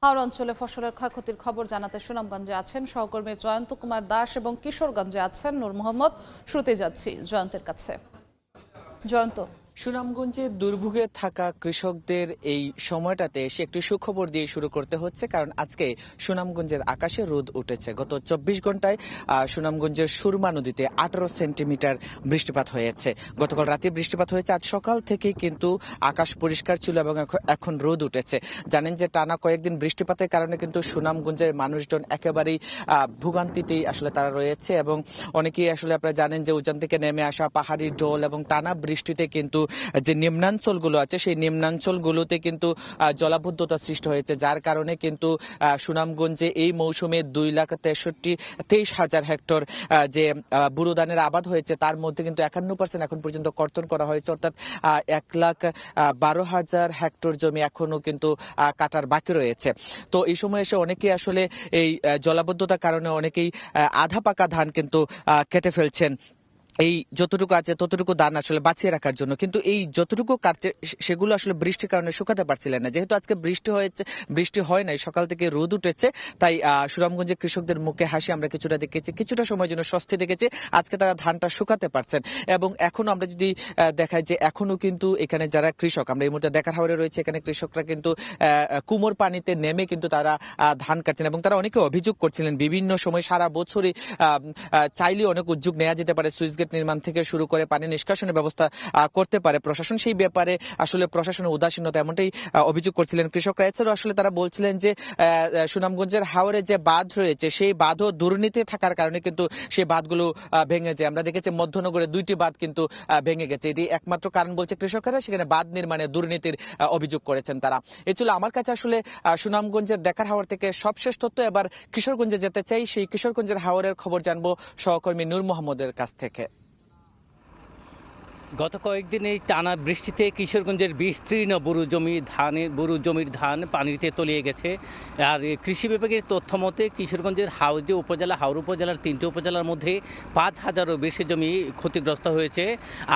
হাওড় অঞ্চলে ফসলের ক্ষয়ক্ষতির খবর জানাতে সুনামগঞ্জে আছেন সহকর্মী জয়ন্ত কুমার দাস এবং কিশোরগঞ্জে আছেন নূর মোহাম্মদ। শুরুতে যাচ্ছি জয়ন্তের কাছে। জয়ন্ত, সুনামগঞ্জে দুর্ভোগে থাকা কৃষকদের এই সময়টাতে এসে একটি সুখবর দিয়ে শুরু করতে হচ্ছে, কারণ আজকে সুনামগঞ্জের আকাশে রোদ উঠেছে। গত ২৪ ঘন্টায় সুনামগঞ্জের সুরমা নদীতে ১৮ সেন্টিমিটার বৃষ্টিপাত হয়েছে। গতকাল রাতে বৃষ্টিপাত হয়েছে, আজ সকাল থেকে কিন্তু আকাশ পরিষ্কার ছিল এবং এখন রোদ উঠেছে। জানেন যে টানা কয়েকদিন বৃষ্টিপাতের কারণে কিন্তু সুনামগঞ্জের মানুষজন একেবারেই ভোগান্তিতেই আসলে তারা রয়েছে, এবং অনেকেই আসলে আপনারা জানেন যে উজান থেকে নেমে আসা পাহাড়ি ঢল এবং টানা বৃষ্টিতে কিন্তু যে নিম্নাঞ্চলগুলো আছে সেই নিম্নাঞ্চলগুলোতে কিন্তু জলাবদ্ধতা সৃষ্টি হয়েছে, যার কারণে কিন্তু সুনামগঞ্জে এই মৌসুমে 2,63,23,000 হেক্টর যে বুরো ধানের আবাদ হয়েছে তার মধ্যে কিন্তু 51% এখন পর্যন্ত কর্তন করা হয়েছে, অর্থাৎ 1,12,000 হেক্টর জমি এখনো কিন্তু কাটার বাকি রয়েছে। তো এই সময় এসে অনেকেই আসলে এই জলাবদ্ধতার কারণে অনেকেই আধা পাকা ধান কিন্তু কেটে ফেলছেন, এই যতটুকু আছে ততটুকু ধান আসলে বাঁচিয়ে রাখার জন্য। কিন্তু এই যতটুকু কাটছে সেগুলো আসলে বৃষ্টির কারণে শুকাতে পারছিলেন না। যেহেতু আজকে বৃষ্টি হয় নাই, সকাল থেকে রোদ উঠেছে, তাই সুনামগঞ্জের কৃষকদের মুখে হাসি আমরা কিছুটা দেখেছি, কিছুটা সময়ের জন্য স্বস্তি দেখেছি। আজকে তারা ধানটা শুকাতে পারছেন, এবং এখনো আমরা যদি দেখাই যে এখনো কিন্তু এখানে যারা কৃষক, আমরা এই মুহূর্তে দেখার হাওরে রয়েছে, এখানে কৃষকরা কিন্তু কুমোর পানিতে নেমে কিন্তু তারা ধান কাটছেন, এবং তারা অনেকে অভিযোগ করছিলেন বিভিন্ন সময় সারা বছরই চাইলে অনেক উদ্যোগ নেওয়া যেতে পারে, সুইচ গেট নির্মাণ থেকে শুরু করে পানি নিষ্কাশনের ব্যবস্থা করতে পারে প্রশাসন, সেই ব্যাপারে আসলে প্রশাসনের উদাসীনতা এমনটাই অভিযোগ করছিলেন কৃষকরা। এছাড়াও আসলে তারা বলছিলেন যে সুনামগঞ্জের হাওরে যে বাঁধ রয়েছে সেই বাঁধও দুর্নীতি থাকার কারণে কিন্তু সেই বাঁধগুলো ভেঙে যায়। আমরা দেখেছি মধ্যনগরে 2টি বাঁধ কিন্তু ভেঙে গেছে, এটি একমাত্র কারণ বলছে কৃষকেরা, সেখানে বাঁধ নির্মাণে দুর্নীতির অভিযোগ করেছেন তারা। এ ছিল আমার কাছে আসলে সুনামগঞ্জের দেখার হাওর থেকে সবশেষ তথ্য। এবার কিশোরগঞ্জে যেতে চাই, সেই কিশোরগঞ্জের হাওরের খবর জানবো সহকর্মী নূর মোহাম্মদের কাছ থেকে। গত কয়েকদিন এই টানা বৃষ্টিতে কিশোরগঞ্জের বিস্তীর্ণ বুরু জমির ধান পানিতে তলিয়ে গেছে। আর কৃষি বিভাগের তথ্য মতে কিশোরগঞ্জের হাওর উপজেলার 3টি উপজেলার মধ্যে 5,000-এরও বেশি জমি ক্ষতিগ্রস্ত হয়েছে।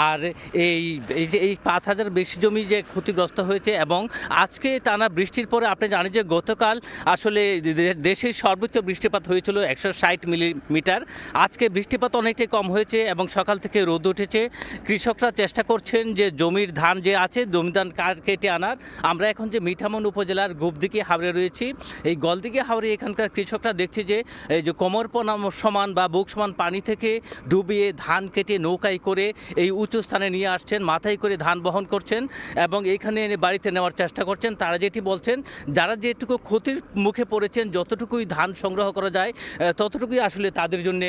আর এই 5,000 বেশি জমি যে ক্ষতিগ্রস্ত হয়েছে, এবং আজকে টানা বৃষ্টির পরে আপনি জানেন যে গতকাল আসলে দেশের সর্বোচ্চ বৃষ্টিপাত হয়েছিল 160 মিলিমিটার। আজকে বৃষ্টিপাত অনেকটাই কম হয়েছে এবং সকাল থেকে রোদ উঠেছে। কৃষকরা চেষ্টা করছেন যে জমির ধান যে আছে জমির ধান কেটে আনার। আমরা এখন যে মিঠামন উপজেলার গোপদিঘি হাওরে রয়েছি, এই গলদিঘি হাওরে এখানকার কৃষকরা দেখছে যে এই যে কোমর সমান বা বুক সমান পানি থেকে ডুবিয়ে ধান কেটে নৌকায় করে এই উঁচু স্থানে নিয়ে আসছেন, মাথায় করে ধান বহন করছেন এবং এইখানে এনে বাড়িতে নেওয়ার চেষ্টা করছেন। তারা যেটি বলছেন, যারা যেটুকু ক্ষতির মুখে পড়েছেন, যতটুকুই ধান সংগ্রহ করা যায় ততটুকুই আসলে তাদের জন্য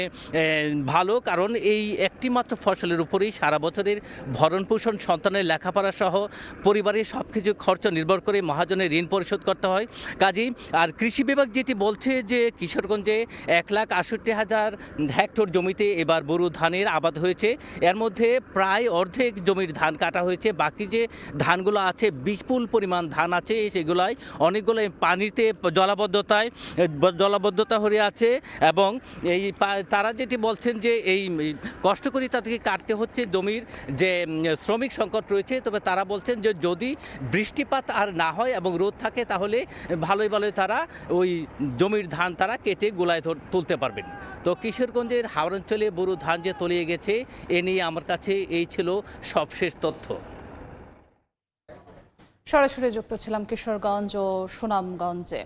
ভালো, কারণ এই একটি মাত্র ফসলের উপরেই সারা বছরের ভরণ পোষণ, সন্তানের লেখাপড়া সহ পরিবারের সব কিছু খরচ নির্ভর করে মহাজনের ঋণ পরিশোধ করতে হয়। কাজেই আর কৃষি বিভাগ যেটি বলছে যে কিশোরগঞ্জে 1,68,000 হেক্টর জমিতে এবার বোরো ধানের আবাদ হয়েছে। এর মধ্যে প্রায় অর্ধেক জমির ধান কাটা হয়েছে। বাকি যে ধানগুলো আছে, বিপুল পরিমাণ ধান আছে, সেগুলাই অনেকগুলো পানিতে জলাবদ্ধতা হয়ে আছে। এবং তারা যেটি বলছেন যে এই কষ্ট করে তাদেরকে কাটতে হচ্ছে, জমির যে শ্রমিক সংকট রয়েছে। তবে তারা বলছেন যে যদি বৃষ্টিপাত আর না হয় এবং রোদ থাকে তাহলে ভালোই তারা ওই জমির ধান তারা কেটে গোলায় তুলতে পারবেন। তো কিশোরগঞ্জের হাওর অঞ্চলে বোরো ধান যে তলিয়ে গেছে, এ নিয়ে আমার কাছে এই ছিল সবশেষ তথ্য। সরাসরি যুক্ত ছিলাম কিশোরগঞ্জ ও সুনামগঞ্জে।